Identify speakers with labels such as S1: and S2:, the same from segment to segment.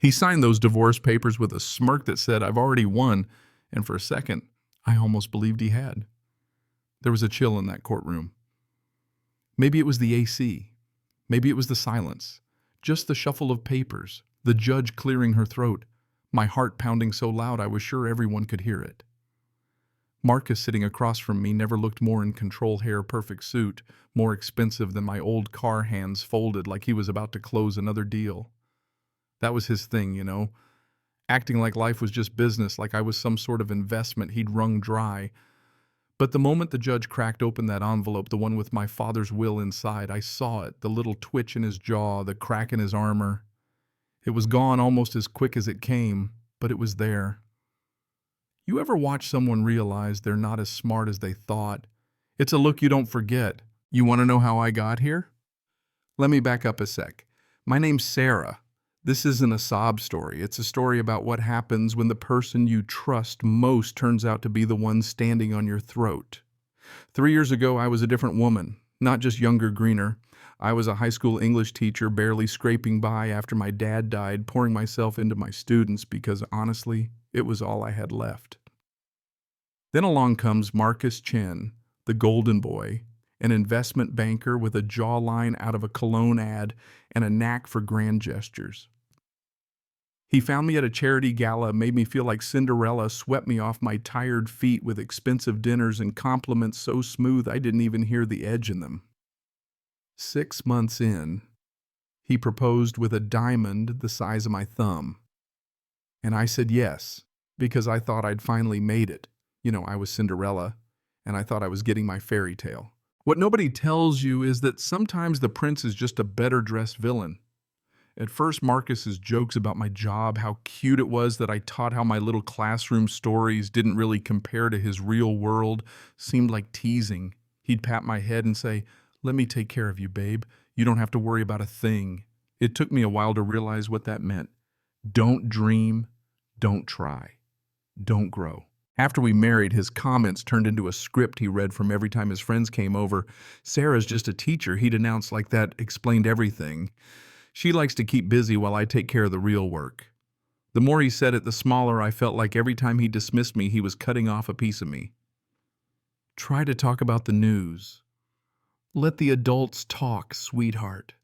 S1: He signed those divorce papers with a smirk that said, "I've already won," and for a second, I almost believed he had. There was a chill in that courtroom. Maybe it was the AC. Maybe it was the silence. Just the shuffle of papers, the judge clearing her throat, my heart pounding so loud I was sure everyone could hear it. Marcus, sitting across from me, never looked more in control, hair, perfect suit, more expensive than my old car, hands folded like he was about to close another deal. That was his thing, you know, acting like life was just business, like I was some sort of investment he'd wrung dry. But the moment the judge cracked open that envelope, the one with my father's will inside, I saw it, the little twitch in his jaw, the crack in his armor. It was gone almost as quick as it came, but it was there. You ever watch someone realize they're not as smart as they thought? It's a look you don't forget. You want to know how I got here? Let me back up a sec. My name's Sarah. This isn't a sob story. It's a story about what happens when the person you trust most turns out to be the one standing on your throat. 3 years ago, I was a different woman, not just younger, greener. I was a high school English teacher, barely scraping by after my dad died, pouring myself into my students because, honestly, it was all I had left. Then along comes Marcus Chen, the golden boy, an investment banker with a jawline out of a cologne ad and a knack for grand gestures. He found me at a charity gala, made me feel like Cinderella, swept me off my tired feet with expensive dinners and compliments so smooth I didn't even hear the edge in them. 6 months in, he proposed with a diamond the size of my thumb. And I said yes, because I thought I'd finally made it. You know, I was Cinderella, and I thought I was getting my fairy tale. What nobody tells you is that sometimes the prince is just a better-dressed villain. At first, Marcus's jokes about my job, how cute it was that I taught how my little classroom stories didn't really compare to his real world, seemed like teasing. He'd pat my head and say, "Let me take care of you, babe. You don't have to worry about a thing." It took me a while to realize what that meant. Don't dream, don't try, don't grow. After we married, his comments turned into a script he read from every time his friends came over. "Sarah's just a teacher," he'd announce like that explained everything. "She likes to keep busy while I take care of the real work." The more he said it, the smaller I felt like every time he dismissed me, he was cutting off a piece of me. "Try to talk about the news. Let the adults talk, sweetheart."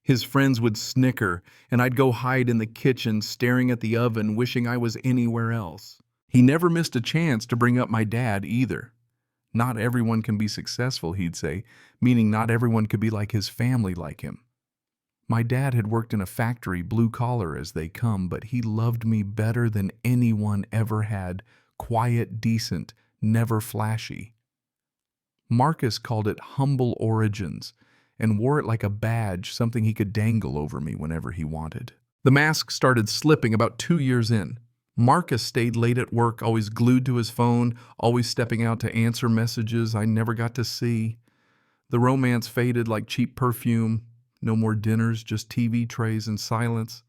S1: His friends would snicker, and I'd go hide in the kitchen, staring at the oven, wishing I was anywhere else. He never missed a chance to bring up my dad either. Not everyone can be successful, he'd say, meaning not everyone could be like his family like him. My dad had worked in a factory, blue collar as they come, but he loved me better than anyone ever had, quiet, decent, never flashy. Marcus called it humble origins and wore it like a badge, something he could dangle over me whenever he wanted. The mask started slipping about 2 years in. Marcus stayed late at work, always glued to his phone, always stepping out to answer messages I never got to see. The romance faded like cheap perfume. No more dinners, just TV trays and silence.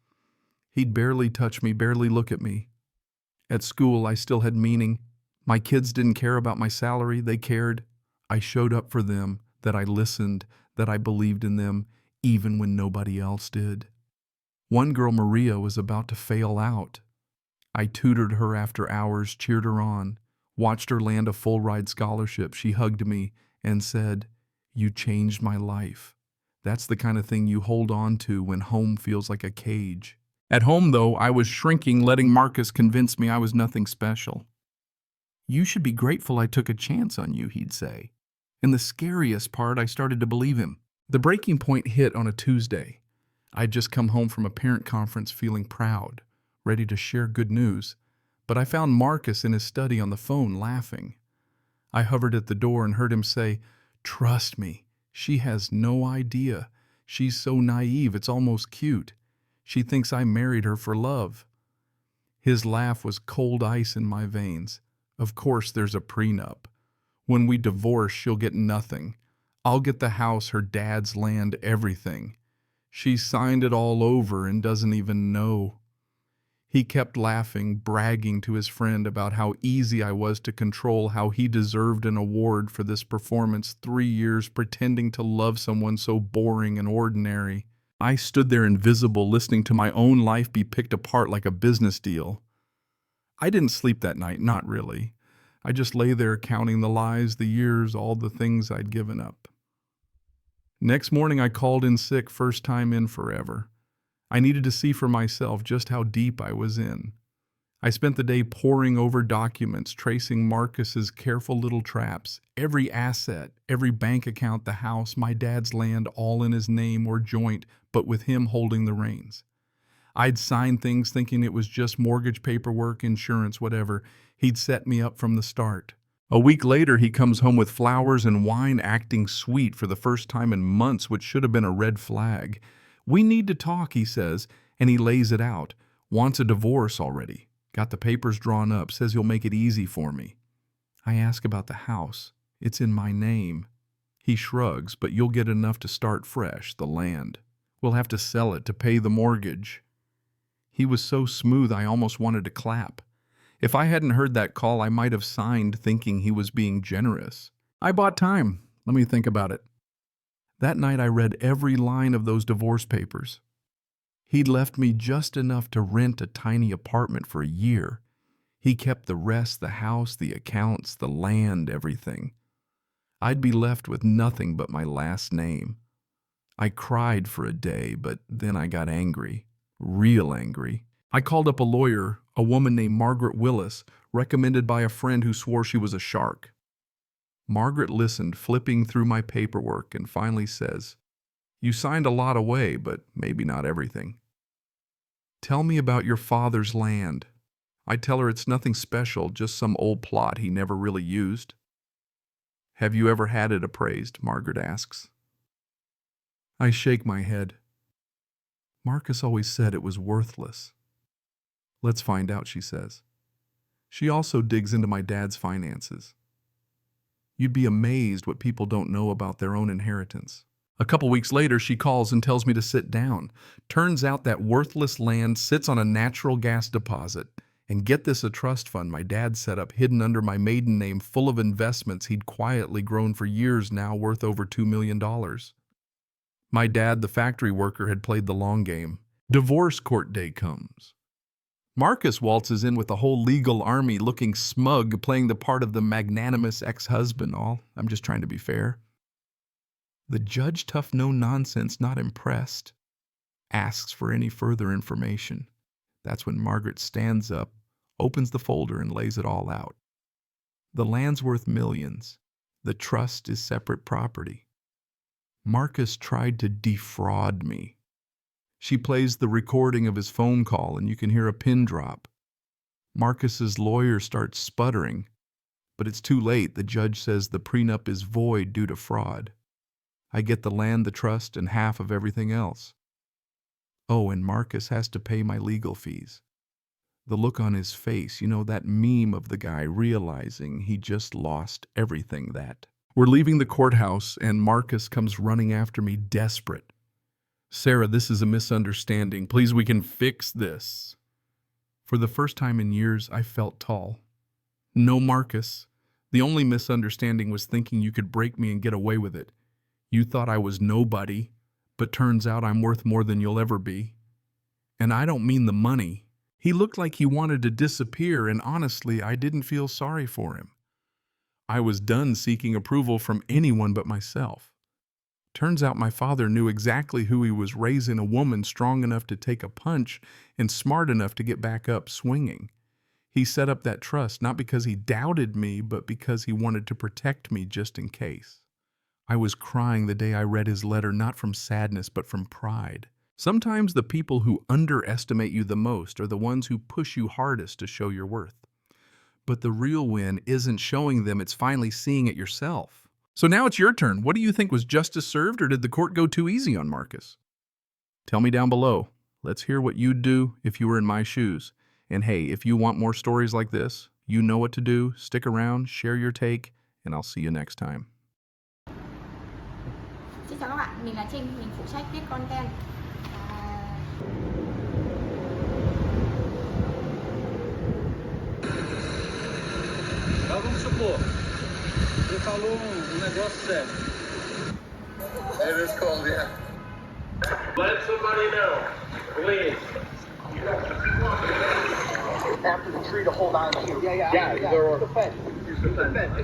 S1: He'd barely touch me, barely look at me. At school, I still had meaning. My kids didn't care about my salary, they cared. I showed up for them, that I listened, that I believed in them, even when nobody else did. One girl, Maria, was about to fail out. I tutored her after hours, cheered her on, watched her land a full-ride scholarship. She hugged me and said, "You changed my life." That's the kind of thing you hold on to when home feels like a cage. At home, though, I was shrinking, letting Marcus convince me I was nothing special. "You should be grateful I took a chance on you," he'd say. And the scariest part, I started to believe him. The breaking point hit on a Tuesday. I'd just come home from a parent conference feeling proud, ready to share good news, but I found Marcus in his study on the phone laughing. I hovered at the door and heard him say, "Trust me, she has no idea. She's so naive, it's almost cute. She thinks I married her for love." His laugh was cold ice in my veins. "Of course there's a prenup. When we divorce, she'll get nothing. I'll get the house, her dad's land, everything. She signed it all over and doesn't even know." He kept laughing, bragging to his friend about how easy I was to control, how he deserved an award for this performance, 3 years pretending to love someone so boring and ordinary. I stood there invisible, listening to my own life be picked apart like a business deal. I didn't sleep that night, not really. I just lay there counting the lies, the years, all the things I'd given up. Next morning, I called in sick, first time in forever. I needed to see for myself just how deep I was in. I spent the day poring over documents, tracing Marcus's careful little traps, every asset, every bank account, the house, my dad's land, all in his name or joint, but with him holding the reins. I'd signed things thinking it was just mortgage paperwork, insurance, whatever. He'd set me up from the start. A week later, he comes home with flowers and wine, acting sweet for the first time in months, which should have been a red flag. "We need to talk," he says, and he lays it out. Wants a divorce already. Got the papers drawn up, says he'll make it easy for me. I ask about the house. It's in my name. He shrugs, but you'll get enough to start fresh, the land. We'll have to sell it to pay the mortgage. He was so smooth I almost wanted to clap. If I hadn't heard that call, I might have signed thinking he was being generous. I bought time. Let me think about it. That night I read every line of those divorce papers. He'd left me just enough to rent a tiny apartment for a year. He kept the rest, the house, the accounts, the land, everything. I'd be left with nothing but my last name. I cried for a day, but then I got angry. Real angry. I called up a lawyer, a woman named Margaret Willis, recommended by a friend who swore she was a shark. Margaret listened, flipping through my paperwork, and finally says, "You signed a lot away, but maybe not everything. Tell me about your father's land." I tell her it's nothing special, just some old plot he never really used. "Have you ever had it appraised?" Margaret asks. I shake my head. Marcus always said it was worthless. "Let's find out," she says. She also digs into my dad's finances. You'd be amazed what people don't know about their own inheritance. A couple weeks later, she calls and tells me to sit down. Turns out that worthless land sits on a natural gas deposit. And get this, a trust fund my dad set up hidden under my maiden name, full of investments he'd quietly grown for years now, worth over $2 million. My dad, the factory worker, had played the long game. Divorce court day comes. Marcus waltzes in with the whole legal army, looking smug, playing the part of the magnanimous ex-husband. I'm just trying to be fair. The judge, tough no-nonsense, not impressed, asks for any further information. That's when Margaret stands up, opens the folder, and lays it all out. The land's worth millions. The trust is separate property. Marcus tried to defraud me. She plays the recording of his phone call, and you can hear a pin drop. Marcus's lawyer starts sputtering, but it's too late. The judge says the prenup is void due to fraud. I get the land, the trust, and half of everything else. Oh, and Marcus has to pay my legal fees. The look on his face, that meme of the guy realizing he just lost everything that. We're leaving the courthouse, and Marcus comes running after me, desperate. "Sarah, this is a misunderstanding. Please, we can fix this." For the first time in years, I felt tall. "No, Marcus. The only misunderstanding was thinking you could break me and get away with it. You thought I was nobody, but turns out I'm worth more than you'll ever be. And I don't mean the money." He looked like he wanted to disappear, and honestly, I didn't feel sorry for him. I was done seeking approval from anyone but myself. Turns out my father knew exactly who he was raising, a woman strong enough to take a punch and smart enough to get back up swinging. He set up that trust not because he doubted me, but because he wanted to protect me just in case. I was crying the day I read his letter, not from sadness, but from pride. Sometimes the people who underestimate you the most are the ones who push you hardest to show your worth. But the real win isn't showing them, it's finally seeing it yourself. So now it's your turn. What do you think, was justice served, or did the court go too easy on Marcus? Tell me down below. Let's hear what you'd do if you were in my shoes. And hey, if you want more stories like this, you know what to do. Stick around, share your take, and I'll see you next time.
S2: Xin chào các bạn, mình là Trinh, mình phụ trách viết content.
S3: Vamos supor, você falou um negócio sério. Ele esconde,
S4: Let somebody know, please.
S3: After the tree to hold on to. Yeah,
S4: Yeah,
S3: use the fence. Use the fence.